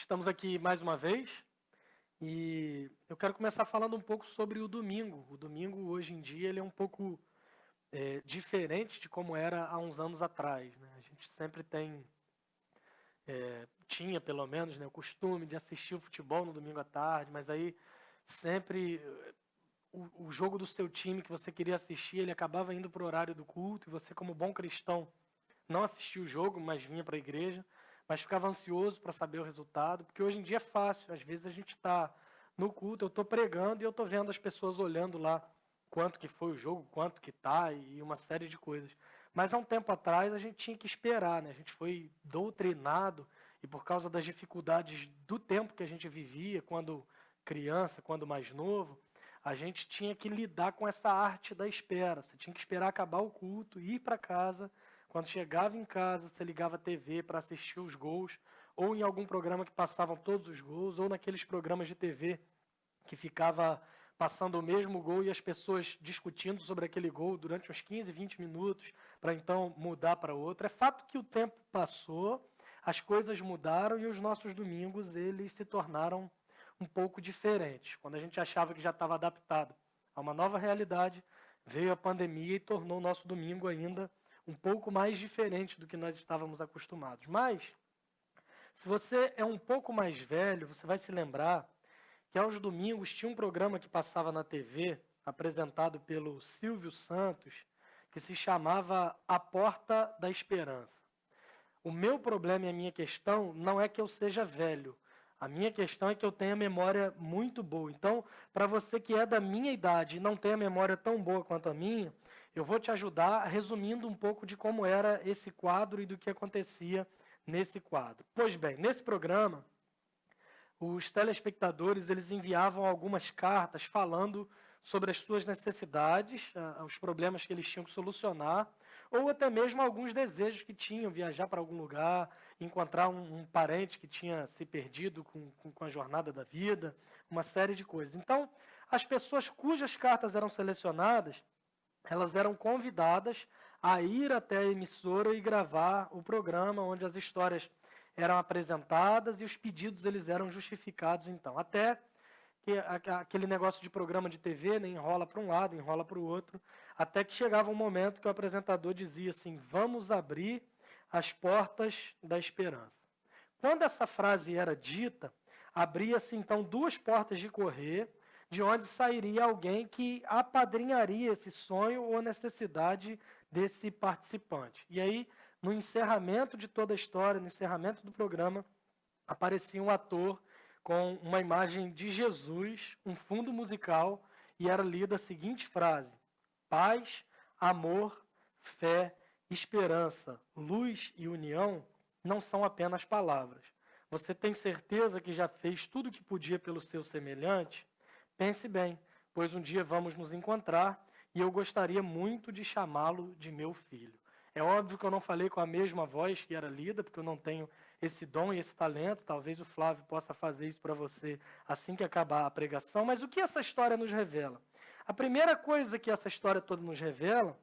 Estamos aqui mais uma vez e eu quero começar falando um pouco sobre o domingo. O domingo, hoje em dia, ele é um pouco diferente de como era há uns anos atrás, né? A gente sempre tinha pelo menos, né, o costume de assistir o futebol no domingo à tarde, mas aí sempre o jogo do seu time que você queria assistir, ele acabava indo para o horário do culto, e você, como bom cristão, não assistia o jogo, mas vinha para a igreja, mas ficava ansioso para saber o resultado, porque hoje em dia é fácil. Às vezes a gente está no culto, eu estou pregando e eu estou vendo as pessoas olhando lá quanto que foi o jogo, quanto que está e uma série de coisas. Mas há um tempo atrás a gente tinha que esperar, né? A gente foi doutrinado e por causa das dificuldades do tempo que a gente vivia, quando criança, quando mais novo, a gente tinha que lidar com essa arte da espera. Você tinha que esperar acabar o culto, ir para casa. Quando chegava em casa, você ligava a TV para assistir os gols, ou em algum programa que passavam todos os gols, ou naqueles programas de TV que ficava passando o mesmo gol e as pessoas discutindo sobre aquele gol durante uns 15, 20 minutos, para então mudar para outro. É fato que o tempo passou, as coisas mudaram e os nossos domingos eles se tornaram um pouco diferentes. Quando a gente achava que já estava adaptado a uma nova realidade, veio a pandemia e tornou o nosso domingo ainda um pouco mais diferente do que nós estávamos acostumados. Mas, se você é um pouco mais velho, você vai se lembrar que aos domingos tinha um programa que passava na TV, apresentado pelo Silvio Santos, que se chamava A Porta da Esperança. O meu problema e a minha questão não é que eu seja velho. A minha questão é que eu tenho a memória muito boa. Então, para você que é da minha idade e não tem a memória tão boa quanto a minha, eu vou te ajudar resumindo um pouco de como era esse quadro e do que acontecia nesse quadro. Pois bem, nesse programa, os telespectadores eles enviavam algumas cartas falando sobre as suas necessidades, os problemas que eles tinham que solucionar, ou até mesmo alguns desejos que tinham, viajar para algum lugar, encontrar um parente que tinha se perdido com a jornada da vida, uma série de coisas. Então, as pessoas cujas cartas eram selecionadas, elas eram convidadas a ir até a emissora e gravar o programa, onde as histórias eram apresentadas e os pedidos eles eram justificados, então. Até que aquele negócio de programa de TV, né, enrola para um lado, enrola para o outro, até que chegava um momento que o apresentador dizia assim: vamos abrir as portas da esperança. Quando essa frase era dita, abria-se então duas portas de correr, de onde sairia alguém que apadrinharia esse sonho ou necessidade desse participante. E aí, no encerramento de toda a história, no encerramento do programa, aparecia um ator com uma imagem de Jesus, um fundo musical, e era lida a seguinte frase: paz, amor, fé, esperança, luz e união não são apenas palavras. Você tem certeza que já fez tudo o que podia pelo seu semelhante? Pense bem, pois um dia vamos nos encontrar e eu gostaria muito de chamá-lo de meu filho. É óbvio que eu não falei com a mesma voz que era lida, porque eu não tenho esse dom e esse talento. Talvez o Flávio possa fazer isso para você assim que acabar a pregação. Mas o que essa história nos revela? A primeira coisa que essa história toda nos revela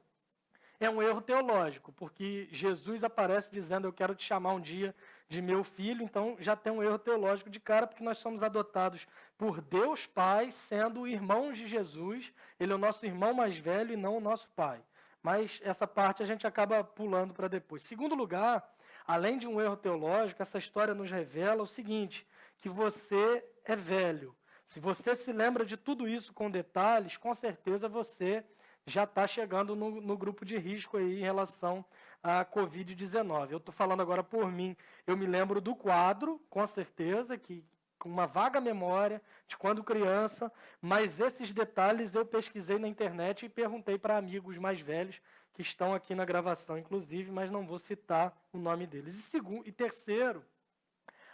é um erro teológico, porque Jesus aparece dizendo: eu quero te chamar um dia de meu filho. Então já tem um erro teológico de cara, porque nós somos adotados por Deus Pai, sendo irmãos de Jesus. Ele é o nosso irmão mais velho e não o nosso pai. Mas essa parte a gente acaba pulando para depois. Segundo lugar, além de um erro teológico, essa história nos revela o seguinte: que você é velho. Se você se lembra de tudo isso com detalhes, com certeza você já está chegando no grupo de risco aí em relação à Covid-19. Eu estou falando agora por mim. Eu me lembro do quadro, com certeza, que com uma vaga memória de quando criança, mas esses detalhes eu pesquisei na internet e perguntei para amigos mais velhos que estão aqui na gravação, inclusive, mas não vou citar o nome deles. E terceiro,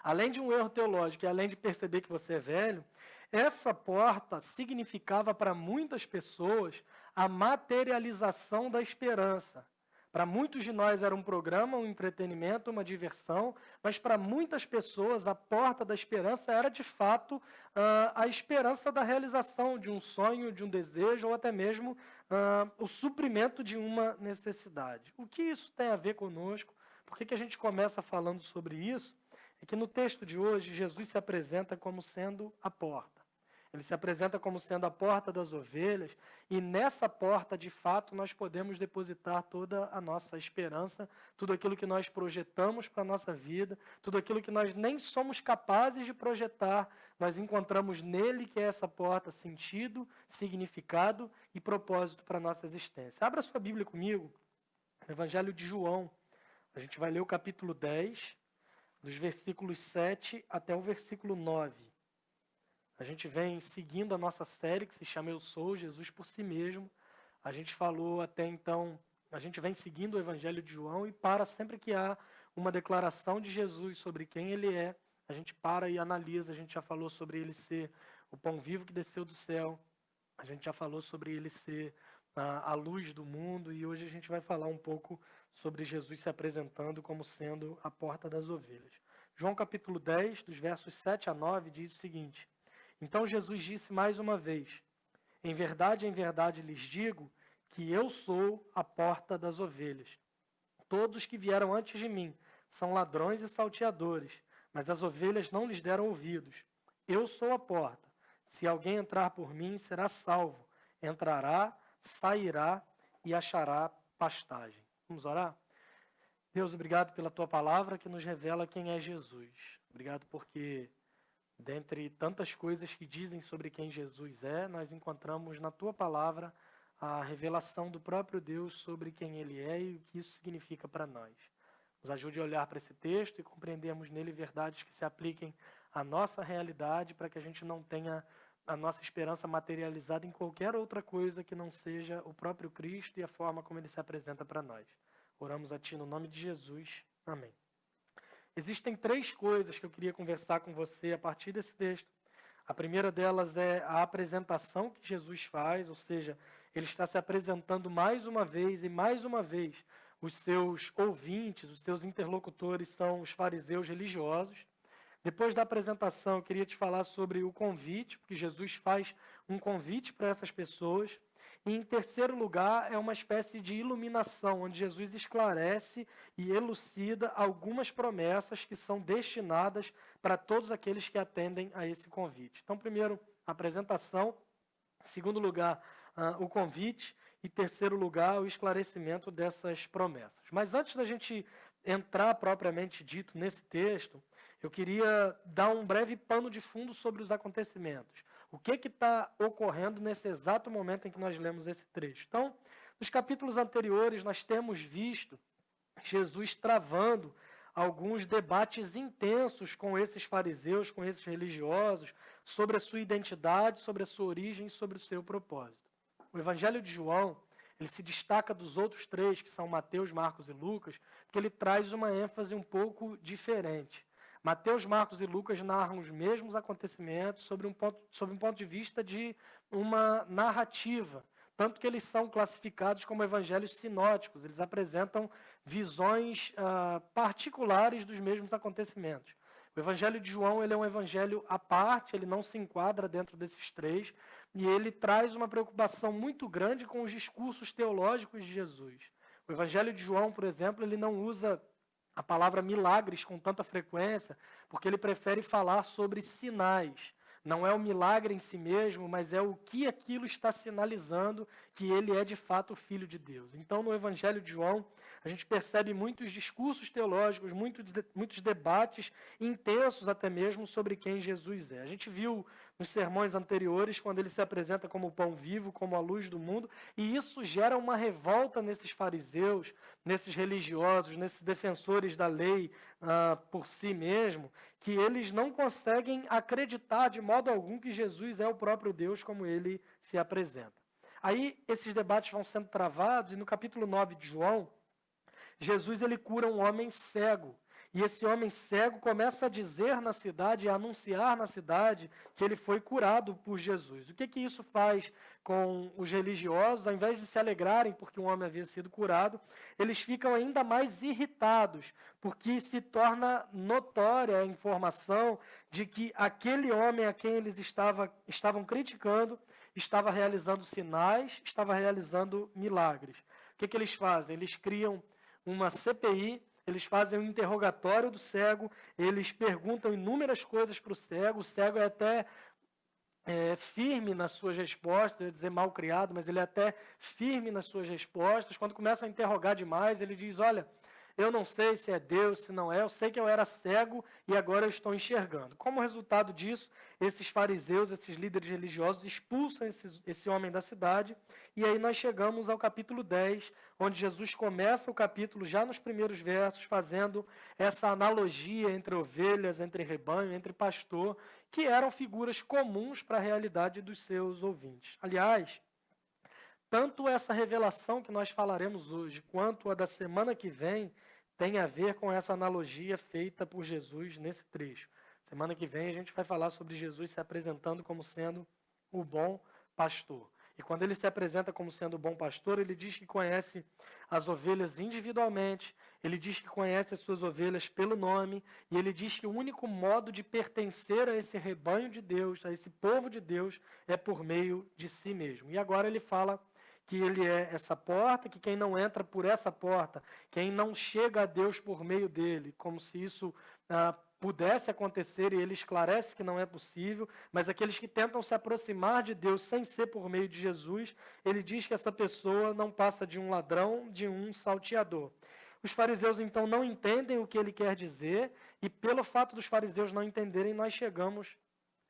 além de um erro teológico e além de perceber que você é velho, essa porta significava para muitas pessoas a materialização da esperança. Para muitos de nós era um programa, um entretenimento, uma diversão, mas para muitas pessoas a porta da esperança era de fato a esperança da realização de um sonho, de um desejo ou até mesmo o suprimento de uma necessidade. O que isso tem a ver conosco? Por que a gente começa falando sobre isso? é que no texto de hoje, Jesus se apresenta como sendo a porta. Ele se apresenta como sendo a porta das ovelhas, e nessa porta, de fato, nós podemos depositar toda a nossa esperança, tudo aquilo que nós projetamos para a nossa vida, tudo aquilo que nós nem somos capazes de projetar, nós encontramos nele, que é essa porta, sentido, significado e propósito para a nossa existência. Abra sua Bíblia comigo, no Evangelho de João. A gente vai ler o capítulo 10, dos versículos 7 até o versículo 9. A gente vem seguindo a nossa série que se chama Eu Sou, Jesus por Si Mesmo. A gente falou até então, a gente vem seguindo o Evangelho de João e para sempre que há uma declaração de Jesus sobre quem ele é, a gente para e analisa. A gente já falou sobre ele ser o pão vivo que desceu do céu, a gente já falou sobre ele ser a luz do mundo, e hoje a gente vai falar um pouco sobre Jesus se apresentando como sendo a porta das ovelhas. João capítulo 10, dos versos 7 a 9, diz o seguinte: Então Jesus disse mais uma vez: em verdade lhes digo que eu sou a porta das ovelhas. Todos que vieram antes de mim são ladrões e salteadores, mas as ovelhas não lhes deram ouvidos. Eu sou a porta. Se alguém entrar por mim, será salvo. Entrará, sairá e achará pastagem. Vamos orar? Deus, obrigado pela Tua palavra que nos revela quem é Jesus. Obrigado porque, dentre tantas coisas que dizem sobre quem Jesus é, nós encontramos na Tua palavra a revelação do próprio Deus sobre quem Ele é e o que isso significa para nós. Nos ajude a olhar para esse texto e compreendermos nele verdades que se apliquem à nossa realidade, para que a gente não tenha a nossa esperança materializada em qualquer outra coisa que não seja o próprio Cristo e a forma como Ele se apresenta para nós. Oramos a Ti no nome de Jesus. Amém. Existem 3 coisas que eu queria conversar com você a partir desse texto. A primeira delas é a apresentação que Jesus faz, ou seja, Ele está se apresentando mais uma vez e mais uma vez. Os seus ouvintes, os seus interlocutores são os fariseus religiosos. Depois da apresentação, eu queria te falar sobre o convite, porque Jesus faz um convite para essas pessoas. E, em terceiro lugar, é uma espécie de iluminação, onde Jesus esclarece e elucida algumas promessas que são destinadas para todos aqueles que atendem a esse convite. Então, primeiro, a apresentação. Segundo lugar, o convite. E, terceiro lugar, o esclarecimento dessas promessas. Mas antes da gente entrar propriamente dito nesse texto, eu queria dar um breve pano de fundo sobre os acontecimentos. O que está ocorrendo nesse exato momento em que nós lemos esse trecho? Então, nos capítulos anteriores, nós temos visto Jesus travando alguns debates intensos com esses fariseus, com esses religiosos, sobre a sua identidade, sobre a sua origem e sobre o seu propósito. O Evangelho de João, ele se destaca dos outros 3, que são Mateus, Marcos e Lucas, porque ele traz uma ênfase um pouco diferente. Mateus, Marcos e Lucas narram os mesmos acontecimentos sob um ponto de vista de uma narrativa, tanto que eles são classificados como evangelhos sinóticos. Eles apresentam visões particulares dos mesmos acontecimentos. O Evangelho de João, ele é um evangelho à parte, ele não se enquadra dentro desses 3, e ele traz uma preocupação muito grande com os discursos teológicos de Jesus. O Evangelho de João, por exemplo, ele não usa a palavra milagres com tanta frequência, porque ele prefere falar sobre sinais. Não é o milagre em si mesmo, mas é o que aquilo está sinalizando que ele é de fato o Filho de Deus. Então, no Evangelho de João, a gente percebe muitos discursos teológicos, muitos debates intensos até mesmo sobre quem Jesus é. A gente viu nos sermões anteriores, quando ele se apresenta como o pão vivo, como a luz do mundo, e isso gera uma revolta nesses fariseus, nesses religiosos, nesses defensores da lei por si mesmo, que eles não conseguem acreditar de modo algum que Jesus é o próprio Deus como ele se apresenta. Aí esses debates vão sendo travados, e no capítulo 9 de João, Jesus ele cura um homem cego. E esse homem cego começa a dizer na cidade, a anunciar na cidade, que ele foi curado por Jesus. O que isso faz com os religiosos? Ao invés de se alegrarem porque um homem havia sido curado, eles ficam ainda mais irritados, porque se torna notória a informação de que aquele homem a quem eles estavam criticando estava realizando sinais, estava realizando milagres. O que eles fazem? Eles criam uma CPI, eles fazem um interrogatório do cego, eles perguntam inúmeras coisas para o cego é até firme nas suas respostas, eu ia dizer mal criado, mas ele é até firme nas suas respostas. Quando começa a interrogar demais, ele diz, olha, eu não sei se é Deus, se não é, eu sei que eu era cego e agora eu estou enxergando. Como resultado disso, esses fariseus, esses líderes religiosos, expulsam esse homem da cidade, e aí nós chegamos ao capítulo 10, onde Jesus começa o capítulo já nos primeiros versos, fazendo essa analogia entre ovelhas, entre rebanho, entre pastor, que eram figuras comuns para a realidade dos seus ouvintes. Aliás, tanto essa revelação que nós falaremos hoje, quanto a da semana que vem, tem a ver com essa analogia feita por Jesus nesse trecho. Semana que vem a gente vai falar sobre Jesus se apresentando como sendo o bom pastor. E quando ele se apresenta como sendo o bom pastor, ele diz que conhece as ovelhas individualmente, ele diz que conhece as suas ovelhas pelo nome, e ele diz que o único modo de pertencer a esse rebanho de Deus, a esse povo de Deus, é por meio de si mesmo. E agora ele fala que ele é essa porta, que quem não entra por essa porta, quem não chega a Deus por meio dele, como se isso pudesse acontecer, e ele esclarece que não é possível, mas aqueles que tentam se aproximar de Deus sem ser por meio de Jesus, ele diz que essa pessoa não passa de um ladrão, de um salteador. Os fariseus, então, não entendem o que ele quer dizer, e pelo fato dos fariseus não entenderem, nós chegamos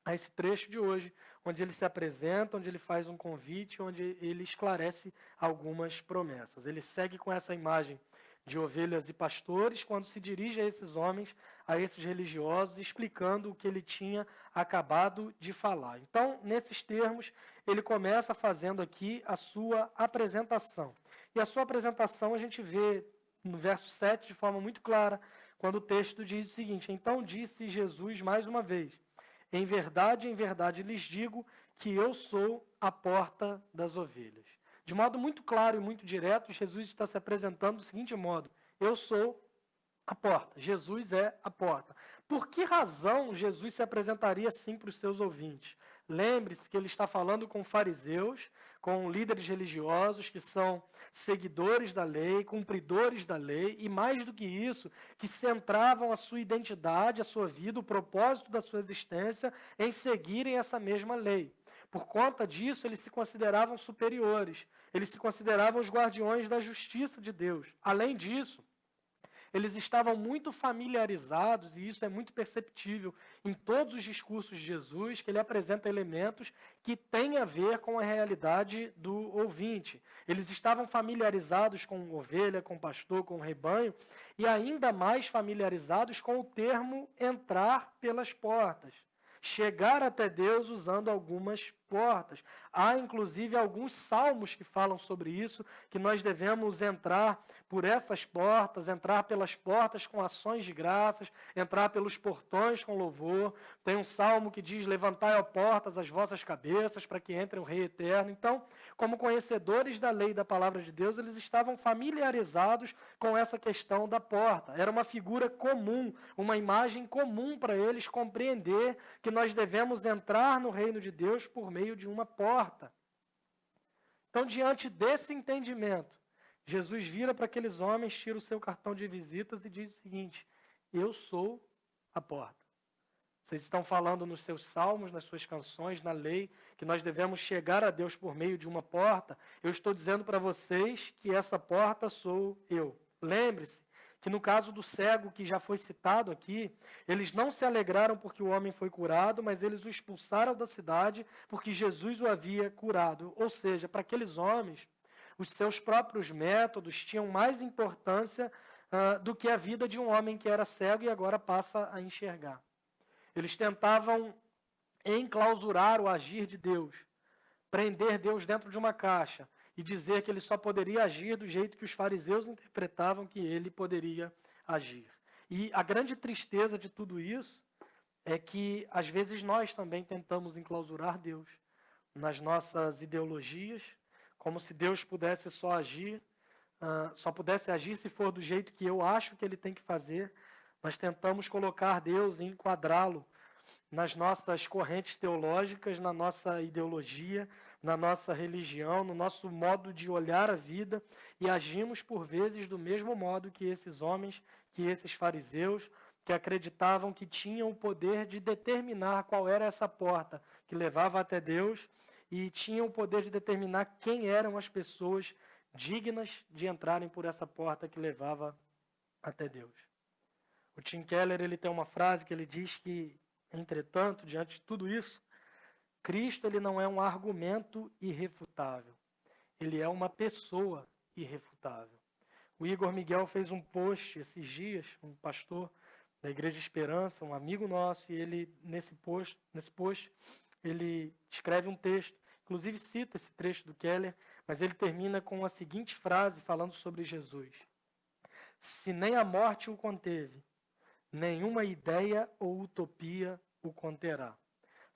a esse trecho de hoje, onde ele se apresenta, onde ele faz um convite, onde ele esclarece algumas promessas. Ele segue com essa imagem de ovelhas e pastores, quando se dirige a esses homens, a esses religiosos, explicando o que ele tinha acabado de falar. Então, nesses termos, ele começa fazendo aqui a sua apresentação. E a sua apresentação a gente vê no verso 7 de forma muito clara, quando o texto diz o seguinte: então disse Jesus mais uma vez, em verdade lhes digo que eu sou a porta das ovelhas. De modo muito claro e muito direto, Jesus está se apresentando do seguinte modo: eu sou a porta, Jesus é a porta. Por que razão Jesus se apresentaria assim para os seus ouvintes? Lembre-se que ele está falando com fariseus, com líderes religiosos que são seguidores da lei, cumpridores da lei, e mais do que isso, que centravam a sua identidade, a sua vida, o propósito da sua existência em seguirem essa mesma lei. Por conta disso, eles se consideravam superiores, eles se consideravam os guardiões da justiça de Deus. Além disso, eles estavam muito familiarizados, e isso é muito perceptível em todos os discursos de Jesus, que ele apresenta elementos que têm a ver com a realidade do ouvinte. Eles estavam familiarizados com ovelha, com pastor, com rebanho, e ainda mais familiarizados com o termo entrar pelas portas. Chegar até Deus usando algumas portas. Há, inclusive, alguns salmos que falam sobre isso, que nós devemos entrar por essas portas, entrar pelas portas com ações de graças, entrar pelos portões com louvor. Tem um salmo que diz, levantai, ó portas, as vossas cabeças, para que entre o Rei Eterno. Então, como conhecedores da lei e da palavra de Deus, eles estavam familiarizados com essa questão da porta. Era uma figura comum, uma imagem comum para eles compreender que nós devemos entrar no reino de Deus por meio de uma porta. Então, diante desse entendimento, Jesus vira para aqueles homens, tira o seu cartão de visitas e diz o seguinte: eu sou a porta. Vocês estão falando nos seus salmos, nas suas canções, na lei, que nós devemos chegar a Deus por meio de uma porta. Eu estou dizendo para vocês que essa porta sou eu. Lembre-se que no caso do cego que já foi citado aqui, eles não se alegraram porque o homem foi curado, mas eles o expulsaram da cidade porque Jesus o havia curado. Ou seja, para aqueles homens, os seus próprios métodos tinham mais importância do que a vida de um homem que era cego e agora passa a enxergar. Eles tentavam enclausurar o agir de Deus, prender Deus dentro de uma caixa e dizer que ele só poderia agir do jeito que os fariseus interpretavam que ele poderia agir. E a grande tristeza de tudo isso é que, às vezes, nós também tentamos enclausurar Deus nas nossas ideologias, como se Deus pudesse só agir, só pudesse agir se for do jeito que eu acho que ele tem que fazer. Nós tentamos colocar Deus e enquadrá-lo nas nossas correntes teológicas, na nossa ideologia, na nossa religião, no nosso modo de olhar a vida, e agimos por vezes do mesmo modo que esses homens que esses fariseus, que acreditavam que tinham o poder de determinar qual era essa porta que levava até Deus e tinham o poder de determinar quem eram as pessoas dignas de entrarem por essa porta que levava até Deus. O Tim Keller, ele tem uma frase que ele diz que, entretanto, diante de tudo isso, Cristo ele não é um argumento irrefutável. Ele é uma pessoa irrefutável. O Igor Miguel fez um post esses dias, um pastor da Igreja Esperança, um amigo nosso, e ele, nesse post, ele escreve um texto, inclusive cita esse trecho do Keller, mas ele termina com a seguinte frase falando sobre Jesus. Se nem a morte o conteve, nenhuma ideia ou utopia o conterá.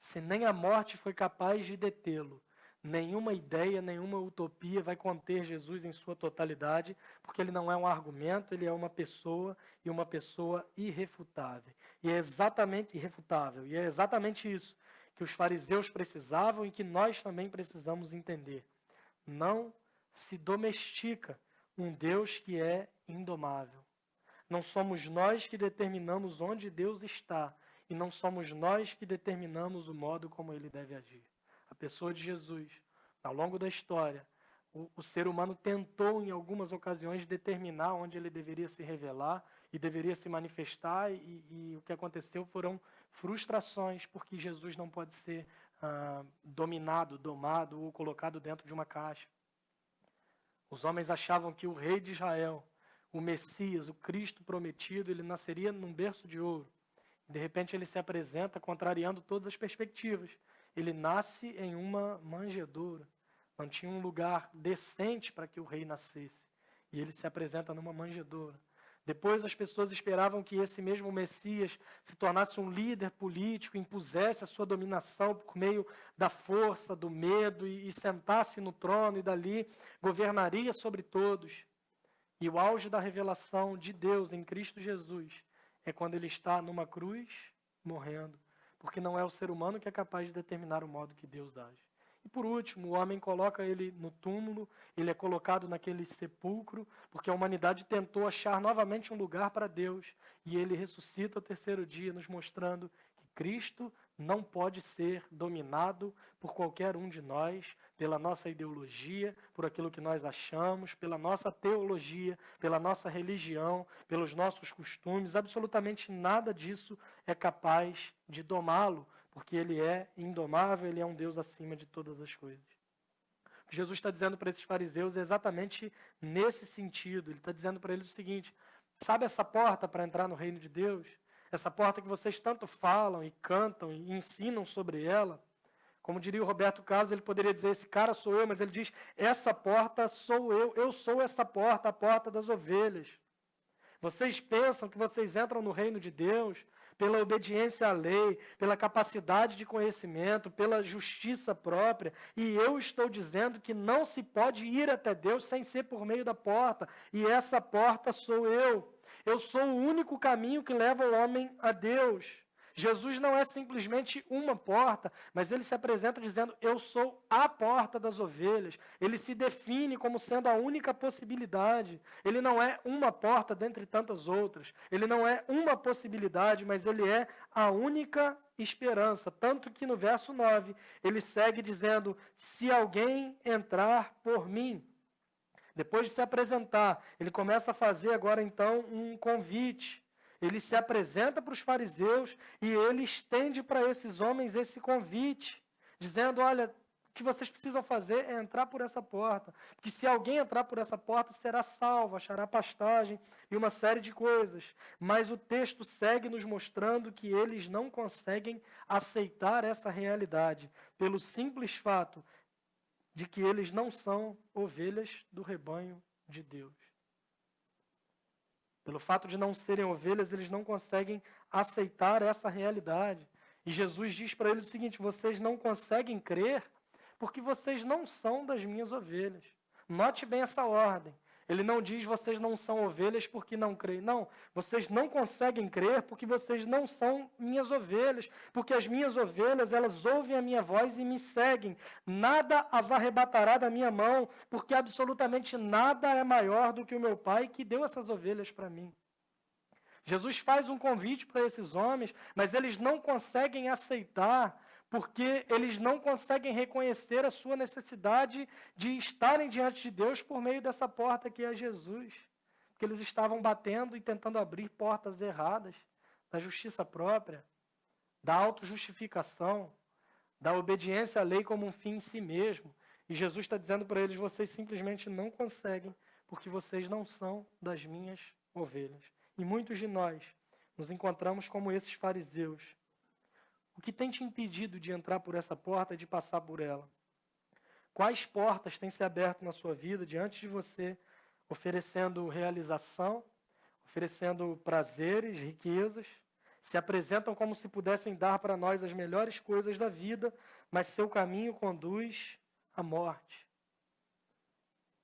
Se nem a morte foi capaz de detê-lo, nenhuma ideia, nenhuma utopia vai conter Jesus em sua totalidade, porque ele não é um argumento, ele é uma pessoa e uma pessoa irrefutável. E é exatamente irrefutável. E é exatamente isso que os fariseus precisavam e que nós também precisamos entender. Não se domestica um Deus que é indomável. Não somos nós que determinamos onde Deus está e não somos nós que determinamos o modo como ele deve agir. A pessoa de Jesus, ao longo da história, o ser humano tentou em algumas ocasiões determinar onde ele deveria se revelar e deveria se manifestar e o que aconteceu foram frustrações, porque Jesus não pode ser dominado, domado ou colocado dentro de uma caixa. Os homens achavam que o rei de Israel, o Messias, o Cristo prometido, ele nasceria num berço de ouro. De repente ele se apresenta contrariando todas as perspectivas. Ele nasce em uma manjedoura. Não tinha um lugar decente para que o rei nascesse. E ele se apresenta numa manjedoura. Depois as pessoas esperavam que esse mesmo Messias se tornasse um líder político, impusesse a sua dominação por meio da força, do medo e sentasse no trono e dali governaria sobre todos. E o auge da revelação de Deus em Cristo Jesus é quando ele está numa cruz morrendo, porque não é o ser humano que é capaz de determinar o modo que Deus age. E por último, o homem coloca ele no túmulo, ele é colocado naquele sepulcro, porque a humanidade tentou achar novamente um lugar para Deus, e ele ressuscita ao terceiro dia, nos mostrando que Cristo não pode ser dominado por qualquer um de nós, pela nossa ideologia, por aquilo que nós achamos, pela nossa teologia, pela nossa religião, pelos nossos costumes. Absolutamente nada disso é capaz de domá-lo, porque ele é indomável, ele é um Deus acima de todas as coisas. O que Jesus está dizendo para esses fariseus é exatamente nesse sentido. Ele está dizendo para eles o seguinte: sabe essa porta para entrar no reino de Deus? Essa porta que vocês tanto falam e cantam e ensinam sobre ela? Como diria o Roberto Carlos, ele poderia dizer, esse cara sou eu, mas ele diz, essa porta sou eu sou essa porta, a porta das ovelhas. Vocês pensam que vocês entram no reino de Deus pela obediência à lei, pela capacidade de conhecimento, pela justiça própria, e eu estou dizendo que não se pode ir até Deus sem ser por meio da porta, e essa porta sou eu. Eu sou o único caminho que leva o homem a Deus. Jesus não é simplesmente uma porta, mas ele se apresenta dizendo, eu sou a porta das ovelhas. Ele se define como sendo a única possibilidade. Ele não é uma porta dentre tantas outras. Ele não é uma possibilidade, mas ele é a única esperança. Tanto que no verso 9, ele segue dizendo, se alguém entrar por mim. Depois de se apresentar, ele começa a fazer agora então um convite. Ele se apresenta para os fariseus e ele estende para esses homens esse convite, dizendo, olha, o que vocês precisam fazer é entrar por essa porta, porque se alguém entrar por essa porta, será salvo, achará pastagem e uma série de coisas. Mas o texto segue nos mostrando que eles não conseguem aceitar essa realidade, pelo simples fato de que eles não são ovelhas do rebanho de Deus. Pelo fato de não serem ovelhas, eles não conseguem aceitar essa realidade. E Jesus diz para eles o seguinte, vocês não conseguem crer porque vocês não são das minhas ovelhas. Note bem essa ordem. Ele não diz vocês não são ovelhas porque não creem. Não, vocês não conseguem crer porque vocês não são minhas ovelhas. Porque as minhas ovelhas, elas ouvem a minha voz e me seguem. Nada as arrebatará da minha mão, porque absolutamente nada é maior do que o meu Pai que deu essas ovelhas para mim. Jesus faz um convite para esses homens, mas eles não conseguem aceitar, porque eles não conseguem reconhecer a sua necessidade de estarem diante de Deus por meio dessa porta que é Jesus. Porque eles estavam batendo e tentando abrir portas erradas, da justiça própria, da autojustificação, da obediência à lei como um fim em si mesmo. E Jesus está dizendo para eles, vocês simplesmente não conseguem, porque vocês não são das minhas ovelhas. E muitos de nós nos encontramos como esses fariseus. O que tem te impedido de entrar por essa porta e de passar por ela? Quais portas têm se aberto na sua vida diante de você, oferecendo realização, oferecendo prazeres, riquezas, se apresentam como se pudessem dar para nós as melhores coisas da vida, mas seu caminho conduz à morte?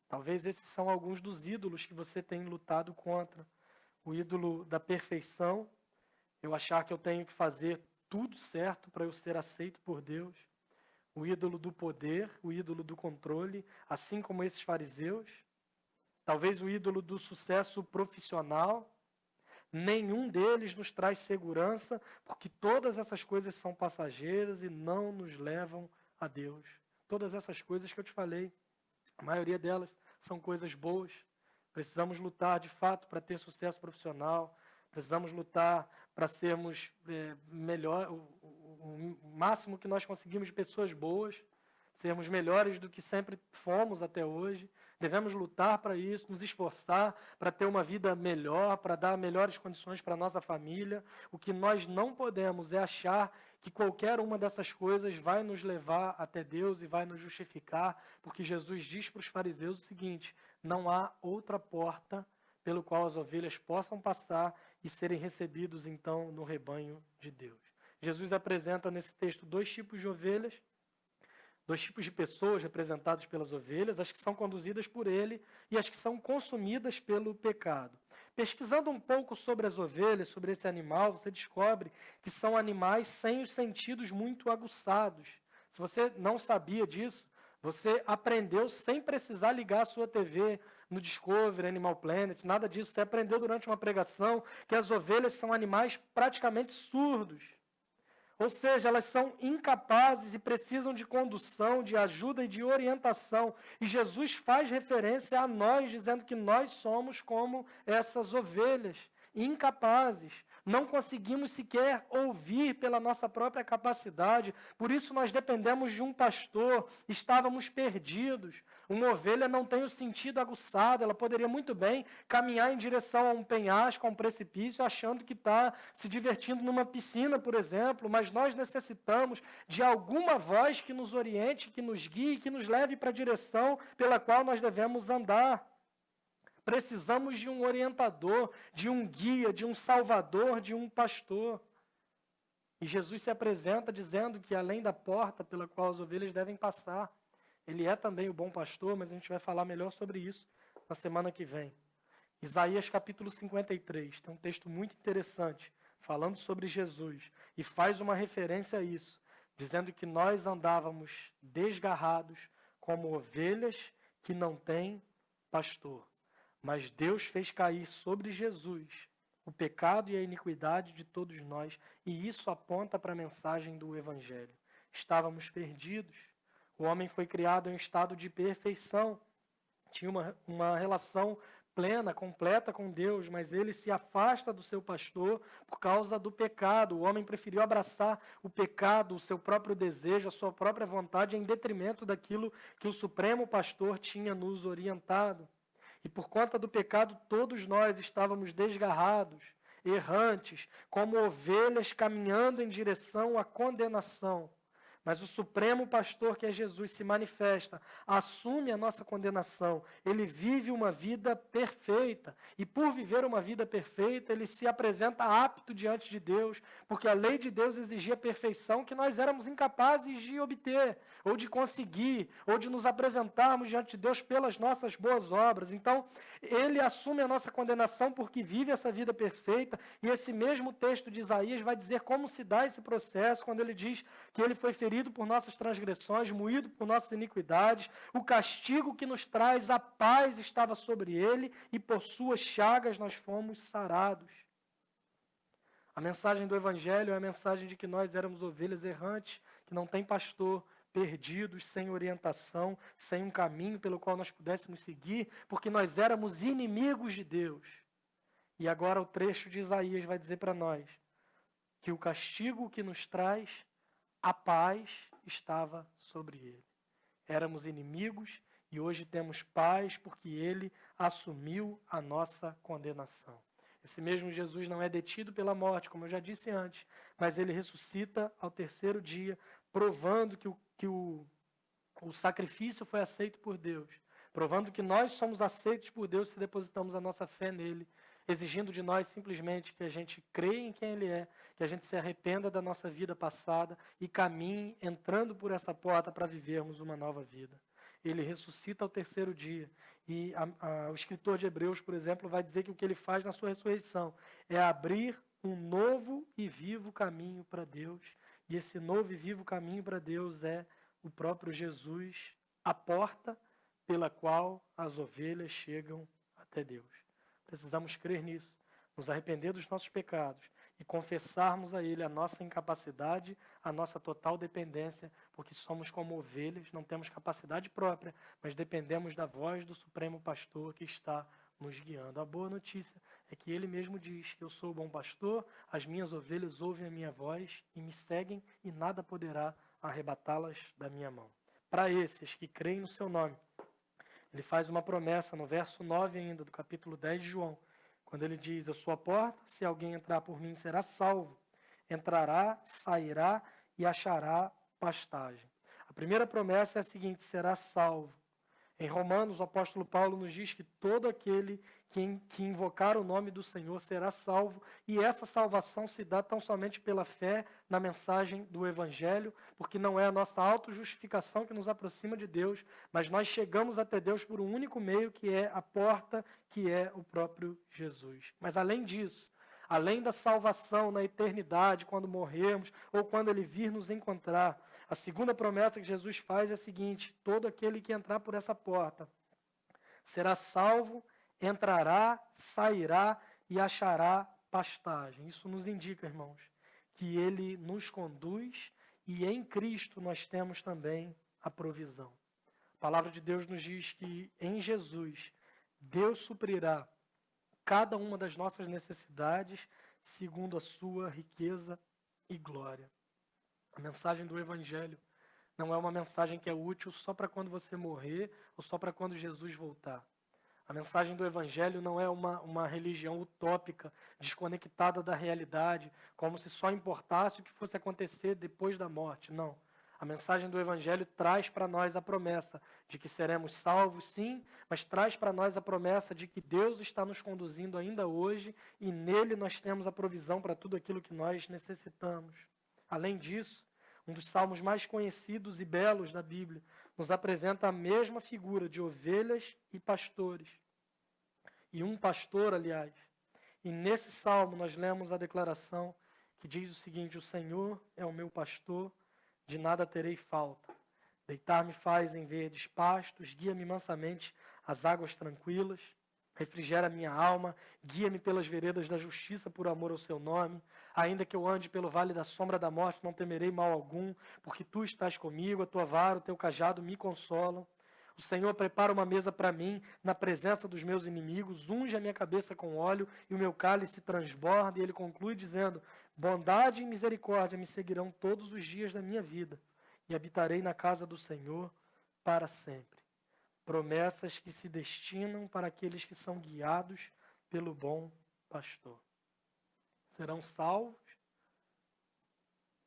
Talvez esses são alguns dos ídolos que você tem lutado contra. O ídolo da perfeição, eu achar que eu tenho que fazer tudo certo para eu ser aceito por Deus. O ídolo do poder, o ídolo do controle, assim como esses fariseus. Talvez o ídolo do sucesso profissional. Nenhum deles nos traz segurança, porque todas essas coisas são passageiras e não nos levam a Deus. Todas essas coisas que eu te falei, a maioria delas são coisas boas. Precisamos lutar, de fato, para ter sucesso profissional. Precisamos lutar para sermos melhor, o máximo que nós conseguimos de pessoas boas, sermos melhores do que sempre fomos até hoje. Devemos lutar para isso, nos esforçar para ter uma vida melhor, para dar melhores condições para a nossa família. O que nós não podemos é achar que qualquer uma dessas coisas vai nos levar até Deus e vai nos justificar, porque Jesus diz para os fariseus o seguinte: não há outra porta pelo qual as ovelhas possam passar e serem recebidos, então, no rebanho de Deus. Jesus apresenta nesse texto dois tipos de ovelhas, dois tipos de pessoas representadas pelas ovelhas, as que são conduzidas por ele e as que são consumidas pelo pecado. Pesquisando um pouco sobre as ovelhas, sobre esse animal, você descobre que são animais sem os sentidos muito aguçados. Se você não sabia disso, você aprendeu sem precisar ligar a sua TV no Discovery, Animal Planet, nada disso. Você aprendeu durante uma pregação que as ovelhas são animais praticamente surdos. Ou seja, elas são incapazes e precisam de condução, de ajuda e de orientação. E Jesus faz referência a nós, dizendo que nós somos como essas ovelhas, incapazes. Não conseguimos sequer ouvir pela nossa própria capacidade. Por isso nós dependemos de um pastor. Estávamos perdidos. Uma ovelha não tem o sentido aguçado. Ela poderia muito bem caminhar em direção a um penhasco, a um precipício, achando que está se divertindo numa piscina, por exemplo. Mas nós necessitamos de alguma voz que nos oriente, que nos guie, que nos leve para a direção pela qual nós devemos andar. Precisamos de um orientador, de um guia, de um salvador, de um pastor. E Jesus se apresenta dizendo que além da porta pela qual as ovelhas devem passar, ele é também o bom pastor, mas a gente vai falar melhor sobre isso na semana que vem. Isaías capítulo 53, tem um texto muito interessante, falando sobre Jesus, e faz uma referência a isso, dizendo que nós andávamos desgarrados como ovelhas que não têm pastor. Mas Deus fez cair sobre Jesus o pecado e a iniquidade de todos nós, e isso aponta para a mensagem do Evangelho. Estávamos perdidos. O homem foi criado em um estado de perfeição. Tinha uma relação plena, completa com Deus, mas ele se afasta do seu pastor por causa do pecado. O homem preferiu abraçar o pecado, o seu próprio desejo, a sua própria vontade, em detrimento daquilo que o Supremo Pastor tinha nos orientado. E por conta do pecado, todos nós estávamos desgarrados, errantes, como ovelhas caminhando em direção à condenação. Mas o Supremo Pastor, que é Jesus, se manifesta, assume a nossa condenação. Ele vive uma vida perfeita. E por viver uma vida perfeita, ele se apresenta apto diante de Deus, porque a lei de Deus exigia perfeição que nós éramos incapazes de obter, ou de conseguir, ou de nos apresentarmos diante de Deus pelas nossas boas obras. Então, ele assume a nossa condenação porque vive essa vida perfeita. E esse mesmo texto de Isaías vai dizer como se dá esse processo, quando ele diz que ele foi ferido por nossas transgressões, moído por nossas iniquidades, o castigo que nos traz a paz estava sobre ele, e por suas chagas nós fomos sarados. A mensagem do Evangelho é a mensagem de que nós éramos ovelhas errantes, que não tem pastor, perdidos, sem orientação, sem um caminho pelo qual nós pudéssemos seguir, porque nós éramos inimigos de Deus. E agora o trecho de Isaías vai dizer para nós que o castigo que nos traz a paz estava sobre ele. Éramos inimigos e hoje temos paz porque ele assumiu a nossa condenação. Esse mesmo Jesus não é detido pela morte, como eu já disse antes, mas ele ressuscita ao terceiro dia, provando que o sacrifício foi aceito por Deus, provando que nós somos aceitos por Deus se depositamos a nossa fé nele, exigindo de nós simplesmente que a gente creia em quem ele é, que a gente se arrependa da nossa vida passada e caminhe entrando por essa porta para vivermos uma nova vida. Ele ressuscita ao terceiro dia. E o escritor de Hebreus, por exemplo, vai dizer que o que ele faz na sua ressurreição é abrir um novo e vivo caminho para Deus. E esse novo e vivo caminho para Deus é o próprio Jesus, a porta pela qual as ovelhas chegam até Deus. Precisamos crer nisso, nos arrepender dos nossos pecados e confessarmos a Ele a nossa incapacidade, a nossa total dependência, porque somos como ovelhas, não temos capacidade própria, mas dependemos da voz do Supremo Pastor que está nos guiando. A boa notícia é que Ele mesmo diz: eu sou o bom pastor, as minhas ovelhas ouvem a minha voz e me seguem e nada poderá arrebatá-las da minha mão. Para esses que creem no seu nome, ele faz uma promessa no verso 9 ainda, do capítulo 10 de João, quando ele diz: eu sou a porta, se alguém entrar por mim será salvo. Entrará, sairá e achará pastagem. A primeira promessa é a seguinte: será salvo. Em Romanos, o apóstolo Paulo nos diz que todo aquele que invocar o nome do Senhor será salvo, e essa salvação se dá tão somente pela fé na mensagem do Evangelho, porque não é a nossa autojustificação que nos aproxima de Deus, mas nós chegamos até Deus por um único meio, que é a porta, que é o próprio Jesus. Mas além disso, além da salvação na eternidade, quando morrermos, ou quando Ele vir nos encontrar, a segunda promessa que Jesus faz é a seguinte: todo aquele que entrar por essa porta será salvo, entrará, sairá e achará pastagem. Isso nos indica, irmãos, que Ele nos conduz e em Cristo nós temos também a provisão. A palavra de Deus nos diz que em Jesus Deus suprirá cada uma das nossas necessidades segundo a sua riqueza e glória. A mensagem do Evangelho não é uma mensagem que é útil só para quando você morrer ou só para quando Jesus voltar. A mensagem do Evangelho não é uma religião utópica, desconectada da realidade, como se só importasse o que fosse acontecer depois da morte. Não. A mensagem do Evangelho traz para nós a promessa de que seremos salvos, sim, mas traz para nós a promessa de que Deus está nos conduzindo ainda hoje e nele nós temos a provisão para tudo aquilo que nós necessitamos. Além disso, um dos salmos mais conhecidos e belos da Bíblia nos apresenta a mesma figura de ovelhas e pastores. E um pastor, aliás. E nesse salmo nós lemos a declaração que diz o seguinte: o Senhor é o meu pastor, de nada terei falta. Deitar-me faz em verdes pastos, guia-me mansamente às águas tranquilas, refrigera minha alma, guia-me pelas veredas da justiça por amor ao seu nome. Ainda que eu ande pelo vale da sombra da morte, não temerei mal algum, porque tu estás comigo, a tua vara, o teu cajado me consolam. O Senhor prepara uma mesa para mim, na presença dos meus inimigos, unge a minha cabeça com óleo e o meu cálice transborda. E ele conclui dizendo: bondade e misericórdia me seguirão todos os dias da minha vida, e habitarei na casa do Senhor para sempre. Promessas que se destinam para aqueles que são guiados pelo bom pastor. Serão salvos,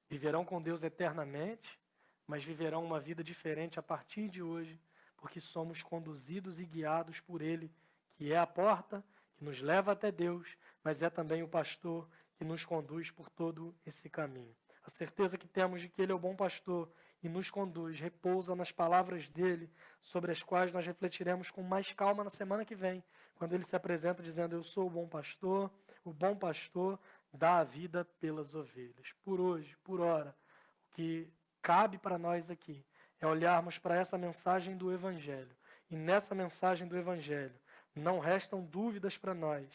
viverão com Deus eternamente, mas viverão uma vida diferente a partir de hoje, porque somos conduzidos e guiados por Ele, que é a porta que nos leva até Deus, mas é também o pastor que nos conduz por todo esse caminho. A certeza que temos de que Ele é o bom pastor e nos conduz repousa nas palavras dele, sobre as quais nós refletiremos com mais calma na semana que vem, quando ele se apresenta dizendo: eu sou o bom pastor dá a vida pelas ovelhas. Por hoje, por hora, o que cabe para nós aqui é olharmos para essa mensagem do Evangelho. E nessa mensagem do Evangelho não restam dúvidas para nós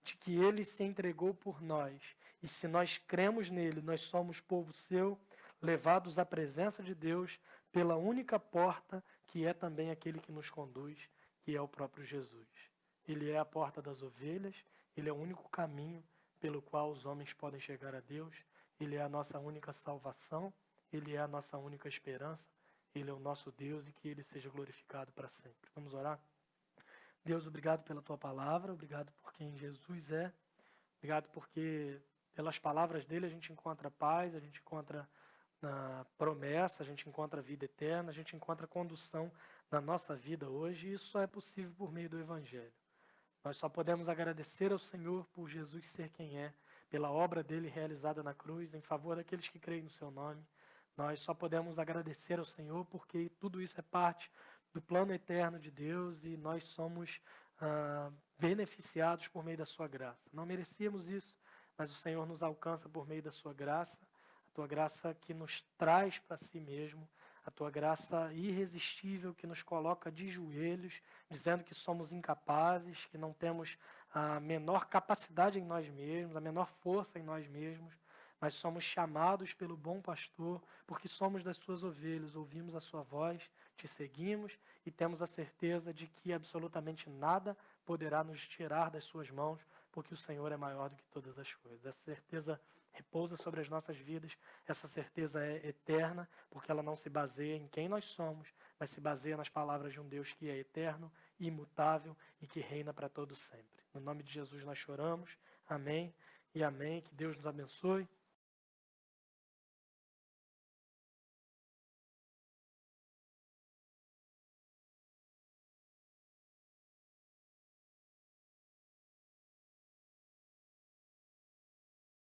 de que Ele se entregou por nós E se nós cremos nele, nós somos povo seu, levados à presença de Deus pela única porta, que é também aquele que nos conduz, que é o próprio Jesus. Ele é a porta das ovelhas, ele é o único caminho pelo qual os homens podem chegar a Deus, ele é a nossa única salvação, ele é a nossa única esperança, ele é o nosso Deus e que ele seja glorificado para sempre. Vamos orar? Deus, obrigado pela tua palavra, obrigado por quem Jesus é, obrigado porque pelas palavras dele a gente encontra paz, a gente encontra promessa, a gente encontra vida eterna, a gente encontra condução na nossa vida hoje, e isso só é possível por meio do Evangelho. Nós só podemos agradecer ao Senhor por Jesus ser quem é, pela obra dele realizada na cruz, em favor daqueles que creem no seu nome. Nós só podemos agradecer ao Senhor porque tudo isso é parte do plano eterno de Deus e nós somos beneficiados por meio da sua graça. Não merecíamos isso, mas o Senhor nos alcança por meio da sua graça, a tua graça que nos traz para si mesmo, a tua graça irresistível que nos coloca de joelhos, dizendo que somos incapazes, que não temos a menor capacidade em nós mesmos, a menor força em nós mesmos, mas somos chamados pelo bom pastor, porque somos das suas ovelhas, ouvimos a sua voz, te seguimos e temos a certeza de que absolutamente nada poderá nos tirar das suas mãos, porque o Senhor é maior do que todas as coisas. Essa certeza repousa sobre as nossas vidas, essa certeza é eterna, porque ela não se baseia em quem nós somos, mas se baseia nas palavras de um Deus que é eterno, imutável e que reina para todo sempre. No nome de Jesus nós choramos, amém e amém, que Deus nos abençoe.